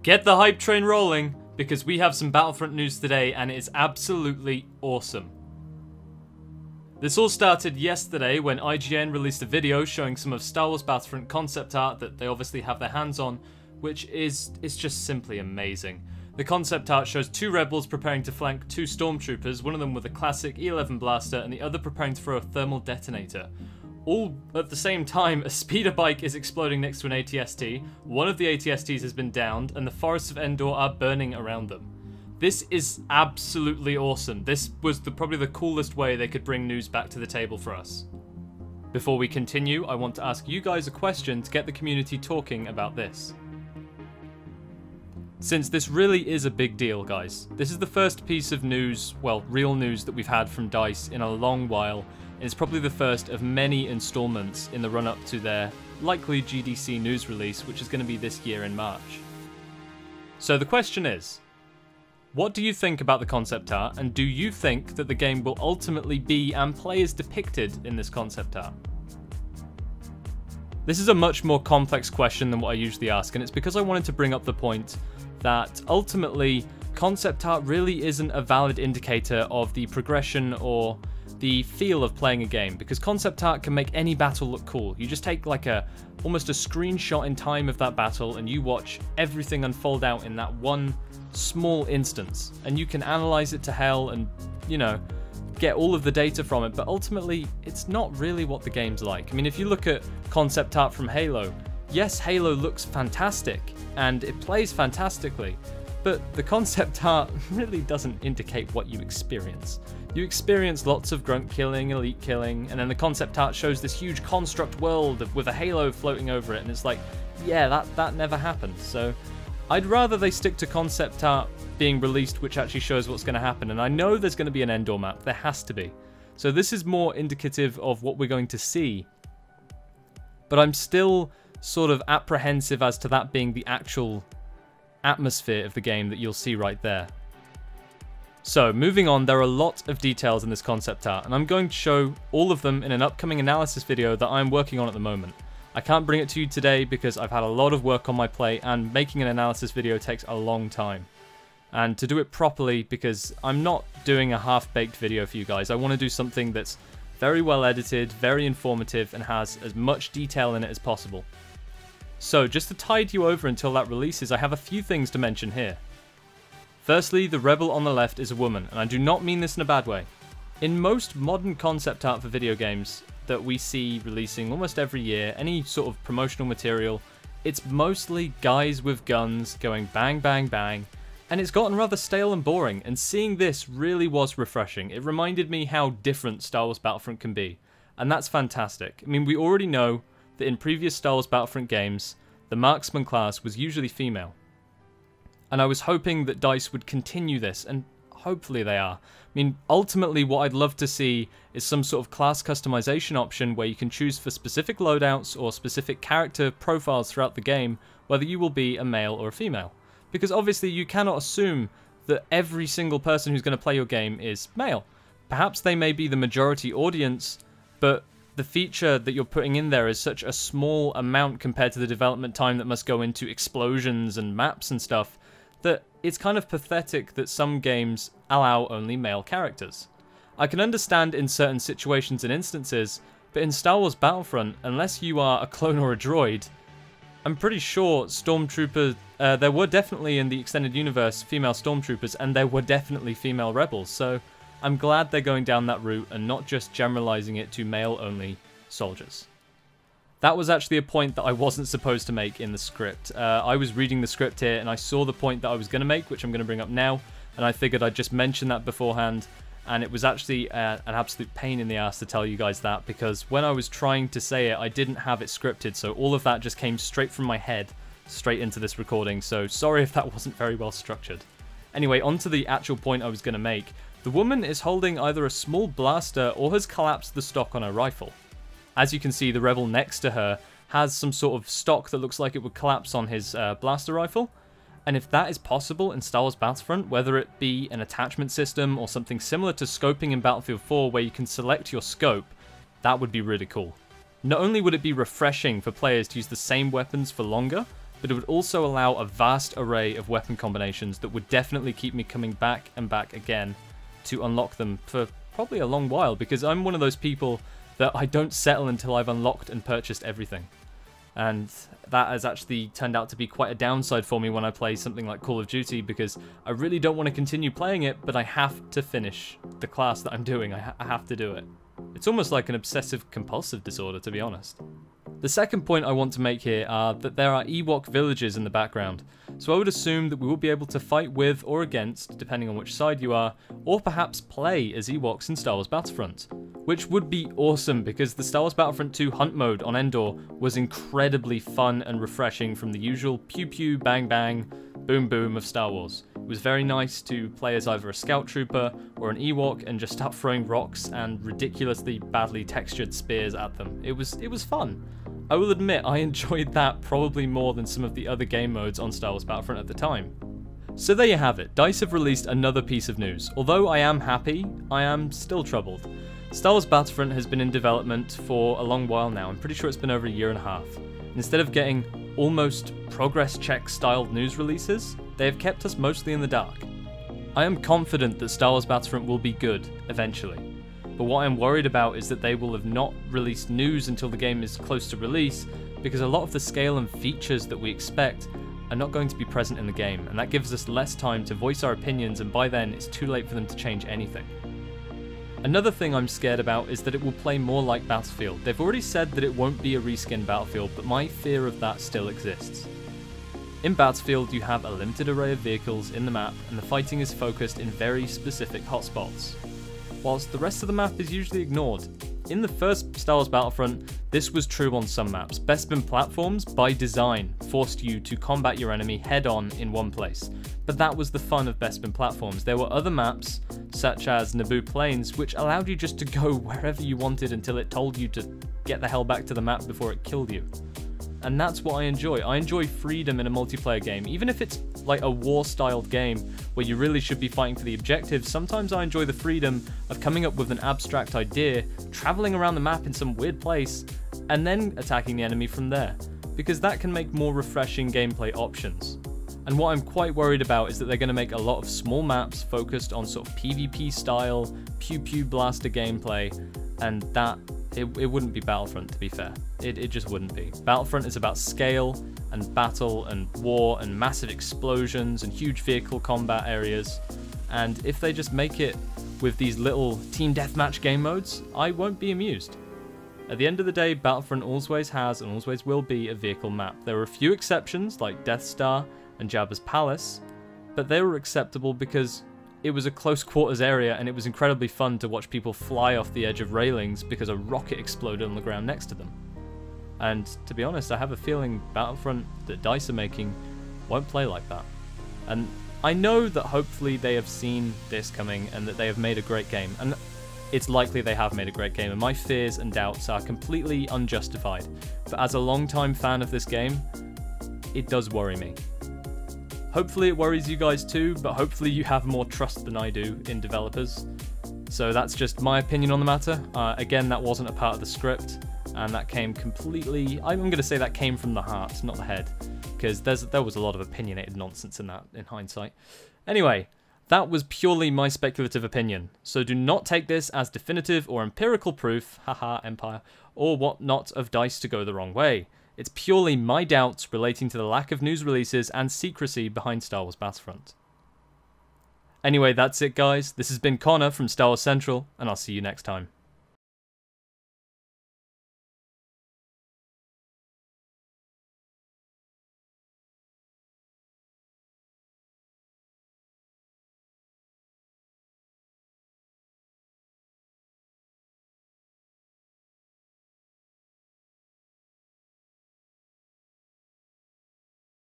Get the hype train rolling, because we have some Battlefront news today and it is absolutely awesome. This all started yesterday when IGN released a video showing some of Star Wars Battlefront concept art that they obviously have their hands on, which is just simply amazing. The concept art shows two rebels preparing to flank two stormtroopers, one of them with a classic E11 blaster and the other preparing to throw a thermal detonator. All at the same time, a speeder bike is exploding next to an ATST, one of the ATSTs has been downed, and the forests of Endor are burning around them. This is absolutely awesome. This was probably the coolest way they could bring news back to the table for us. Before we continue, I want to ask you guys a question to get the community talking about this. Since this really is a big deal, guys, this is the first piece of news, well, real news that we've had from DICE in a long while, and it's probably the first of many installments in the run-up to their likely GDC news release, which is going to be this year in March. So the question is, what do you think about the concept art, and do you think that the game will ultimately be and play as depicted in this concept art? This is a much more complex question than what I usually ask, and it's because I wanted to bring up the point that ultimately concept art really isn't a valid indicator of the progression or the feel of playing a game, because concept art can make any battle look cool. You just take like almost a screenshot in time of that battle and you watch everything unfold out in that one small instance, and you can analyze it to hell and, you know, get all of the data from it, but ultimately it's not really what the game's like. I mean, if you look at concept art from Halo, yes, Halo looks fantastic and it plays fantastically, but the concept art really doesn't indicate what you experience. You experience lots of grunt killing, elite killing, and then the concept art shows this huge construct world with a halo floating over it, and it's like, yeah, that never happened. So I'd rather they stick to concept art being released which actually shows what's going to happen, and I know there's going to be an Endor map, there has to be. So this is more indicative of what we're going to see, but I'm still sort of apprehensive as to that being the actual atmosphere of the game that you'll see right there. So moving on, there are a lot of details in this concept art, and I'm going to show all of them in an upcoming analysis video that I'm working on at the moment. I can't bring it to you today because I've had a lot of work on my plate, and making an analysis video takes a long time. And to do it properly, because I'm not doing a half-baked video for you guys, I want to do something that's very well edited, very informative, and has as much detail in it as possible. So just to tide you over until that releases, I have a few things to mention here. Firstly, the rebel on the left is a woman, and I do not mean this in a bad way. In most modern concept art for video games that we see releasing almost every year, any sort of promotional material, it's mostly guys with guns going bang bang bang, and it's gotten rather stale and boring, and seeing this really was refreshing. It reminded me how different Star Wars Battlefront can be, and that's fantastic. I mean, we already know that in previous Star Wars Battlefront games, the marksman class was usually female. And I was hoping that DICE would continue this, and hopefully they are. I mean, ultimately what I'd love to see is some sort of class customization option where you can choose for specific loadouts or specific character profiles throughout the game whether you will be a male or a female. Because obviously you cannot assume that every single person who's going to play your game is male. Perhaps they may be the majority audience, but the feature that you're putting in there is such a small amount compared to the development time that must go into explosions and maps and stuff, that it's kind of pathetic that some games allow only male characters. I can understand in certain situations and instances, but in Star Wars Battlefront, unless you are a clone or a droid, I'm pretty sure Stormtrooper, there were definitely in the extended universe female Stormtroopers, and there were definitely female rebels, so I'm glad they're going down that route and not just generalizing it to male-only soldiers. That was actually a point that I wasn't supposed to make in the script. I was reading the script here and I saw the point that I was going to make, which I'm going to bring up now, and I figured I'd just mention that beforehand, and it was actually an absolute pain in the ass to tell you guys that, because when I was trying to say it, I didn't have it scripted, so all of that just came straight from my head, straight into this recording, so sorry if that wasn't very well structured. Anyway, on to the actual point I was going to make. The woman is holding either a small blaster or has collapsed the stock on her rifle. As you can see, the rebel next to her has some sort of stock that looks like it would collapse on his blaster rifle. And if that is possible in Star Wars Battlefront, whether it be an attachment system or something similar to scoping in Battlefield 4 where you can select your scope, that would be really cool. Not only would it be refreshing for players to use the same weapons for longer, but it would also allow a vast array of weapon combinations that would definitely keep me coming back and back again to unlock them for probably a long while, because I'm one of those people that I don't settle until I've unlocked and purchased everything. And that has actually turned out to be quite a downside for me when I play something like Call of Duty, because I really don't want to continue playing it, but I have to finish the class that I'm doing. I have to do it. It's almost like an obsessive-compulsive disorder, to be honest. The second point I want to make here are that there are Ewok Villages in the background, so I would assume that we will be able to fight with or against, depending on which side you are, or perhaps play as Ewoks in Star Wars Battlefront, which would be awesome because the Star Wars Battlefront 2 hunt mode on Endor was incredibly fun and refreshing from the usual pew pew, bang bang, boom boom of Star Wars. It was very nice to play as either a scout trooper or an Ewok and just start throwing rocks and ridiculously badly textured spears at them. It was fun. I will admit I enjoyed that probably more than some of the other game modes on Star Wars Battlefront at the time. So there you have it, DICE have released another piece of news. Although I am happy, I am still troubled. Star Wars Battlefront has been in development for a long while now. I'm pretty sure it's been over a year and a half. Instead of getting almost progress check styled news releases, they have kept us mostly in the dark. I am confident that Star Wars Battlefront will be good eventually. But what I'm worried about is that they will have not released news until the game is close to release, because a lot of the scale and features that we expect are not going to be present in the game, and that gives us less time to voice our opinions, and by then it's too late for them to change anything. Another thing I'm scared about is that it will play more like Battlefield. They've already said that it won't be a reskin Battlefield, but my fear of that still exists. In Battlefield, you have a limited array of vehicles in the map, and the fighting is focused in very specific hotspots, whilst the rest of the map is usually ignored. In the first Star Wars Battlefront, this was true on some maps. Bespin platforms, by design, forced you to combat your enemy head-on in one place. But that was the fun of Bespin platforms. There were other maps, such as Naboo Plains, which allowed you just to go wherever you wanted until it told you to get the hell back to the map before it killed you. And that's what I enjoy. I enjoy freedom in a multiplayer game. Even if it's like a war-styled game where you really should be fighting for the objectives, sometimes I enjoy the freedom of coming up with an abstract idea, traveling around the map in some weird place, and then attacking the enemy from there, because that can make more refreshing gameplay options. And what I'm quite worried about is that they're going to make a lot of small maps focused on sort of PvP style, pew-pew blaster gameplay, and that it wouldn't be Battlefront, to be fair. It just wouldn't be. Battlefront is about scale and battle and war and massive explosions and huge vehicle combat areas, and if they just make it with these little team deathmatch game modes, I won't be amused. At the end of the day, Battlefront always has and always will be a vehicle map. There are a few exceptions like Death Star and Jabba's Palace, but they were acceptable because it was a close quarters area and it was incredibly fun to watch people fly off the edge of railings because a rocket exploded on the ground next to them. And to be honest, I have a feeling Battlefront that DICE are making won't play like that. And I know that hopefully they have seen this coming and that they have made a great game, and it's likely they have made a great game, and my fears and doubts are completely unjustified. But as a long-time fan of this game, it does worry me. Hopefully it worries you guys too, but hopefully you have more trust than I do in developers. So that's just my opinion on the matter. Again, that wasn't a part of the script, and that came completely... I'm going to say that came from the heart, not the head, because there was a lot of opinionated nonsense in that, in hindsight. Anyway, that was purely my speculative opinion, so do not take this as definitive or empirical proof, haha Empire, or whatnot of DICE to go the wrong way. It's purely my doubts relating to the lack of news releases and secrecy behind Star Wars Battlefront. Anyway, that's it guys, this has been Connor from Star Wars Central, and I'll see you next time.